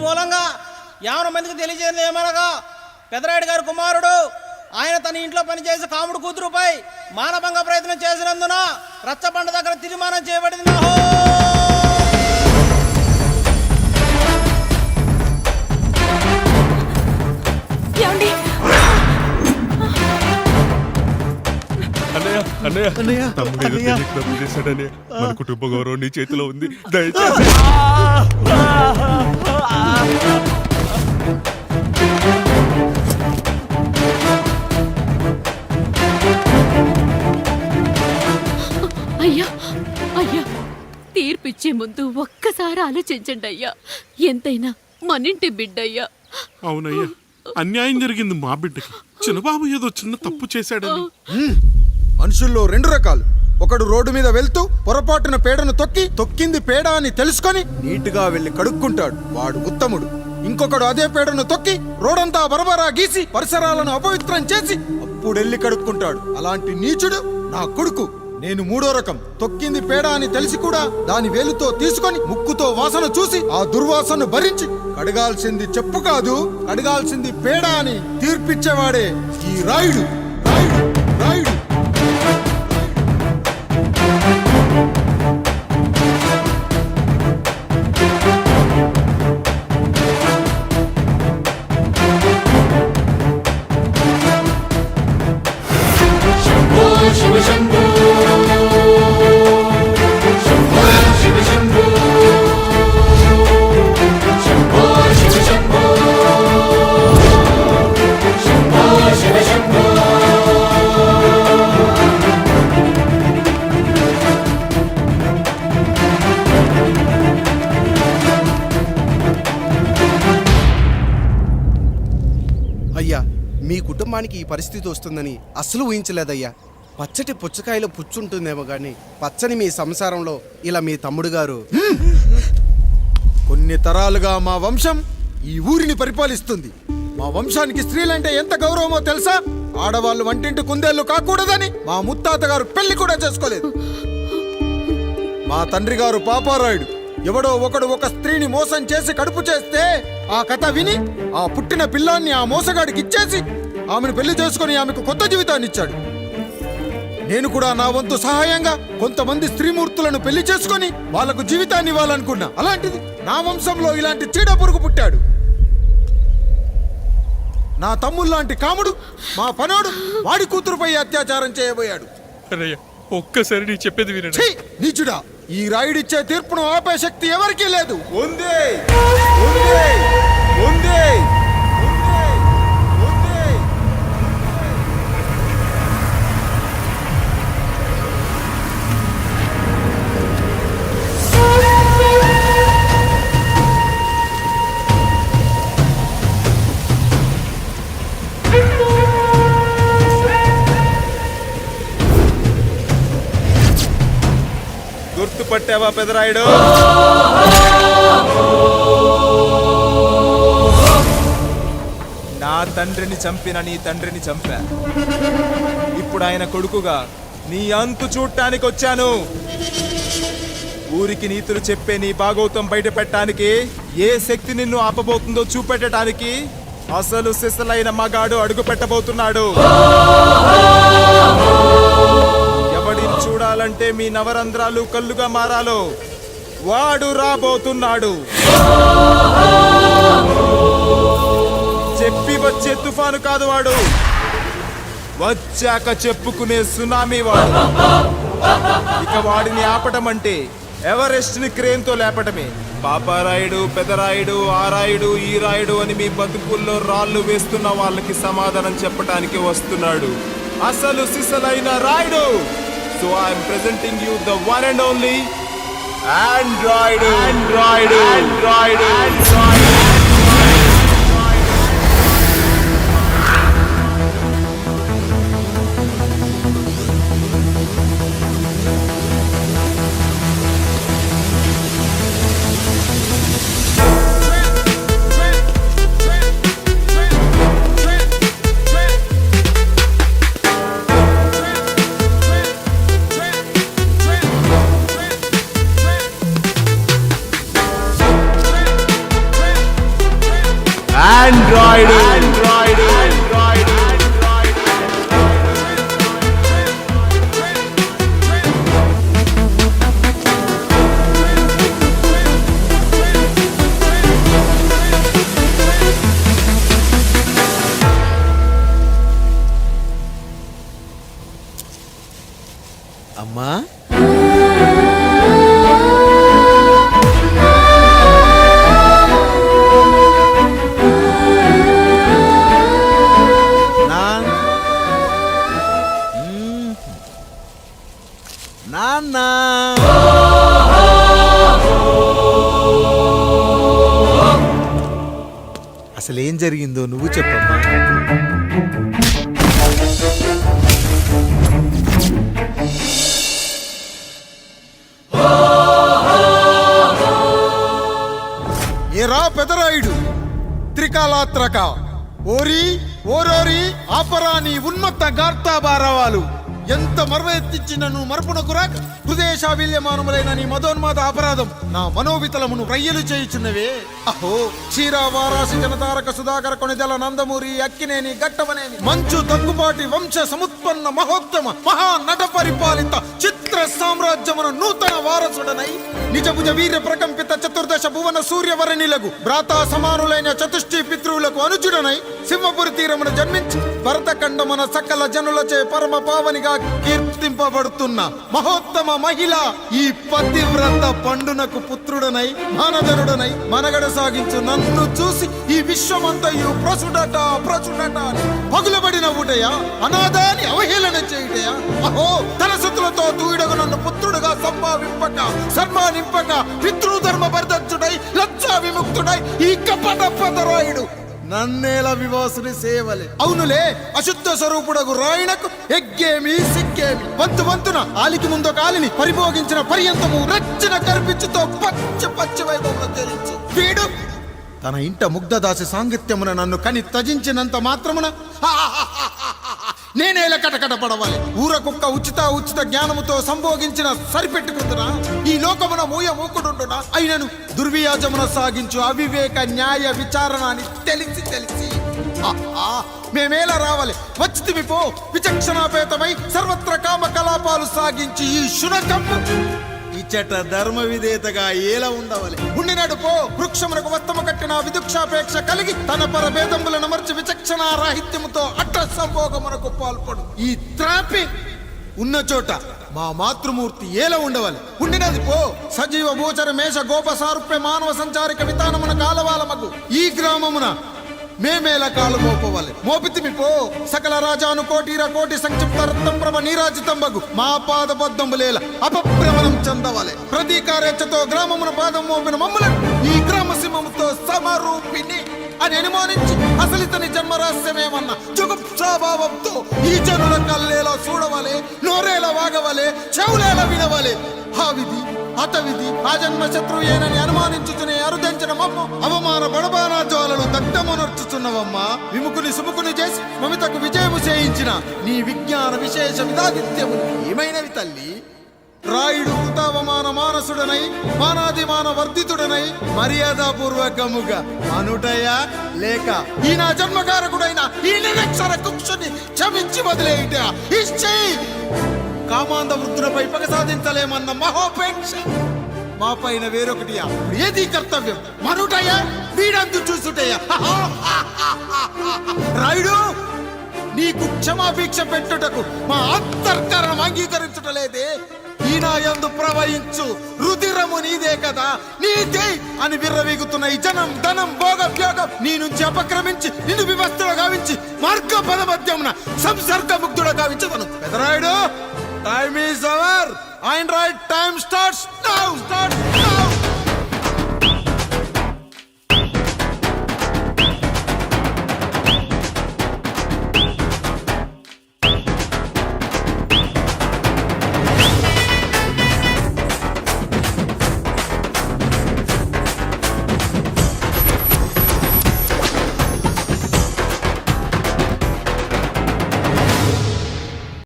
మూలంగా 50 మందికి తెలియజేయడం ఏమనగా పెదరాయుడు గారి కుమారుడు ఆయన తన ఇంట్లో పనిచేసే కాముడు కూతురుపై మానభంగ ప్రయత్నం చేసినందున రచ్చబండ దగ్గర తీర్మానం చేయబడింది. మన కుటుంబ గౌరవం నీ చేతిలో ఉంది, దయచేసి. అయ్యా అయ్యా, తీర్పిచ్చే ముందు ఒక్కసారి ఆలోచించండి అయ్యా. ఎంతైనా మనింటి బిడ్డయ్యా. అవునయ్యా, అన్యాయం జరిగింది మా బిడ్డకి. చిన్నబాబు ఏదో చిన్న తప్పు చేశాడని. మనుషుల్లో 2 రకాలు. ఒకడు రోడ్డు మీద వెళ్తూ పొరపాటున పేడను తొక్కింది పేడ అని తెలుసుకొని నీటుగా వెళ్లి కడుక్కుంటాడు, వాడు ఉత్తముడు. ఇంకొకడు అదే పేడను తొక్కి రోడంతా బరబరా గీసి పరిసరాలను అపవిత్రం చేసి అప్పుడెళ్ళి కడుక్కుంటాడు. అలాంటి నీచుడు నా కొడుకు. నేను 3వ రకం. తొక్కింది పేడ అని తెలిసి కూడా దాని వేలుతో తీసుకొని ముక్కుతో వాసన చూసి ఆ దుర్వాసన భరించి కడగాల్సింది చెప్పు కాదు, కడగాల్సింది పేడ అని తీర్పిచ్చేవాడే ఈ రాయుడు. రాయుడు రాయుడు అయ్యా, మీ కుటుంబానికి ఈ పరిస్థితి వస్తుందని అస్సలు ఊహించలేదయ్యా. పచ్చటి పుచ్చకాయలో పుచ్చుంటుందేమో గాని పచ్చని మీ సంసారంలో ఇలా మీ తమ్ముడు గారు. కొన్ని తరాలుగా మా వంశం ఈ ఊరిని పరిపాలిస్తుంది. మా వంశానికి స్త్రీలంటే ఎంత గౌరవమో తెలుసా? ఆడవాళ్ళు వంటింటి కుందేళ్లు కాకూడదని మా ముత్తాత గారు పెళ్లి కూడా చేసుకోలేదు. మా తండ్రి గారు పాపారాయుడు ఎవడో ఒకడు ఒక స్త్రీని మోసం చేసి కడుపు చేస్తే ఆ కథ విని ఆ పుట్టిన పిల్లాన్ని ఆ మోసగాడికి ఇచ్చేసి ఆమెను పెళ్లి చేసుకుని ఆమెకు కొత్త జీవితాన్ని ఇచ్చాడు. నేను కూడా నా వంతు సహాయంగా కొంతమంది స్త్రీమూర్తులను పెళ్లి చేసుకుని వాళ్లకు జీవితాన్ని ఇవ్వాలనుకున్నా. అలాంటిది నా వంశంలో ఇలాంటి చీడ పురుగు పుట్టాడు. నా తమ్ముళ్ళలాంటి కాముడు మా పనోడు వాడి కూతురుపై అత్యాచారం చేయబోయాడు. ఒక్కసారి నీ చెప్పేది వినండి. నీచుడా, ఈ రాయుడిచ్చే తీర్పును ఆపే శక్తి ఎవరికీ లేదు. గుర్తుపట్టావా పెదరాయుడు? నా తండ్రిని చంపిన నీ తండ్రిని చంపా. ఇప్పుడు ఆయన కొడుకుగా నీ అంతు చూడటానికి వచ్చాను. ఊరికి నీతులు చెప్పే నీ భాగవతం బయట పెట్టడానికి ఏ శక్తి నిన్ను ఆపబోతుందో చూపెట్టడానికి అసలు సిసలైన మగాడు అడుగు పెట్టబోతున్నాడు. ఎవడిని చూడాలంటే మీ నవరంధ్రాలు కళ్ళుగా మారాలో వాడు రాబోతున్నాడు. చెప్పి వచ్చే తుఫాను కాదు వాడు, వచ్చాక చెప్పుకునే సునామీ వాడు. ఇక వాడిని ఆపటం అంటే ఎవరెస్ట్ ని క్రేన్ తో లేపటమే. పాపారాయుడు, పెదరాయుడు, ఆ రాయుడు, ఈ రాయుడు అని మీ బతుకుల్లో రాళ్లు వేస్తున్న వాళ్ళకి సమాధానం చెప్పటానికి వస్తున్నాడు అసలు సిసలైన Rayudu. So I am presenting you the one and only Android. Android అమ్మా నాన్న అసలేం జరిగిందో నువ్వు చెప్పమ్మా. ఏరా పెదరాయుడు త్రికాలాత్రక ఓరి ఓరోరి ఆపరా నీ ఉన్నత గార్తాబారవాలు ఎంత మర్వెత్తించినను మరపునకు రాక హృదయశావిల్యమానములైన నీ మదోన్మాద అపరాధం నా మనోవితలమును రయ్యలు చేయుచున్నవే. అహో క్షీరా వారాసి జనతారక సుధాకర కొనిదెల నందమూరి అక్కినేని గట్టవనేని మంచు దగ్గుబాటి వంశ సముత్పన్న మహోత్తమ మహా నట పరిపాలిత చిత్ర సామ్రాజ్యమున నూతన వారసుడనై నిజభుజ వీర్య ప్రకంపిత చతుర్దశ భువన సూర్యవరణిలకు భ్రాతా సమానులైన చతుష్టి పితృవులకు అనుజుడనై సింహపురి తీరమున జన్మించి భరతఖండమున సకల జనులచే పరమ పావనిగా కీర్తింపబడుతున్న మహోత్తమ మహిళ ఈ పతివ్రత పండునకు పుత్రుడనై మానధనుడనై మనగడ సాగించు నన్ను చూసి ఈ విశ్వమంతయు ప్రసుడట అని పగులబడిన ఊటయా అనాథాన్ని అవహేళన చేయుటయా. అహో తన సుతులతో తూయిడగు నన్ను పుత్రుడుగా సంభావింపక సన్మానింపక పితృధర్మ పరిదక్షుడై లజ్జా విముక్తుడై ఈ కపట పెదరాయుడు నన్నేల వివాసుని సేవలే. అవునులే అశుద్ధ స్వరూపుడగు రాయణకు ఎగ్గేమి సిగ్గేమి వంతు వంతున ఆలికి ముందు కాలిని పరిభోగించిన పర్యంతము రచ్చన కర్పించుతో పచ్చి వైభవంలో తేలించి వీడు తన ఇంట ముగ్ధదాసి సాంగత్యమున నన్ను కని త్యజించినంత మాత్రమున నేనేల కటకట పడవాలి. ఊర కుక్క ఉచిత జ్ఞానముతో సంభోగించిన సరిపెట్టుకుంటున్నా ఈ లోకమున మూకుడుండునా అయినను దుర్వ్యాజమున సాగించు అవివేక న్యాయ విచారణ అని తెలిసి మేమేలా రావాలి వచ్చితివి పో విచక్షణాపేతమై సర్వత్ర కామ కలాపాలు సాగించి ఈ శునకమ్ము ఇచ్చట ధర్మ విధేతగా ఏలా ఉండవాలి. ఉండినాడు పో వృక్షమునకు వస్తము కట్టిన విదుక్షాపేక్ష కలిగి తన పరభేదములను మర్చి విచక్షణ రాహిత్యముతో అట్ట సంభోగమునకు పాల్పడు. ఈ త్రాపి ఉన్న చోట మా మాతృమూర్తి ఏలా ఉండవాలి. ఉండినది పో సజీవ భూచర మేష గోప సారూప్య మానవ సంచారిక విధానమున కాలవాలమగు ఈ గ్రామమున మేమేల కాలు మోపవాలి. మోపితిమి పో సకల రాజాను కోటి సంక్షిప్త రత్నప్రభ నీరాజితంబగు మా పాదబద్ధములేల అపభ్రమణం చెందవాలి. ప్రతీకారేచ్ఛతో గ్రామమున పాదం మోపిన మమ్ములను ఈ గ్రామ సింహముతో సమరూపిణి అని అనుమానించి అసలితని జన్మరహస్యమేమన్న జుగుప్సాభావంతో ఈ జనుల కల్లేలా చూడవాలి, నోరేలా వాగవాలి, చెవులేలా వినవాలి. ఆ విధి హతవిధి ఆ జన్మ శత్రువు ఏనని అనుమానించుచునే అరుదించిన మమ్మ అవమాన బడబానా జ్వాలలు దగ్ధమునర్చుచున్నవమ్మా. విముకుని సుముకుని చేసి మమితకు విజయము చేయించిన నీ విజ్ఞాన విశేష విధాదిత్యములు ఏమైనవి తల్లి. రాయుడు కృతావమాన మానసుడనై మానాదిమాన వర్ధితుడనై మర్యాదాపూర్వకముగా అనుటయా లేక ఈ నా జన్మకారకుడైన ఈ నిరక్షర కుక్షుని క్షమించి వదిలేయుట ఇచ్చి కామాంధ వృద్ధులపై పగ సాధించలేమన్న మహోపేక్ష మా పైన వేరొకటియా ఏది కర్తవ్యం మనుటయా వీడందు చూసుటయా. రాయుడు నీకు క్షమాభిక్ష పెట్టుటకు మా అంతర్కరణం అంగీకరించుటలేదే. ఈనాయందు ప్రవహించు రుధిరము నీదే కదా, నీదే అని విర్రవీగుతున్న ఈ జనం ధనం భోగభ్యోగం నీ నుంచి అపక్రమించి నిన్ను వివస్థలో గావించి మార్గ పదమధ్యమున సంసర్గ ముగ్ధుడ గావించదను. Pedarayudu time is our. Android time starts now.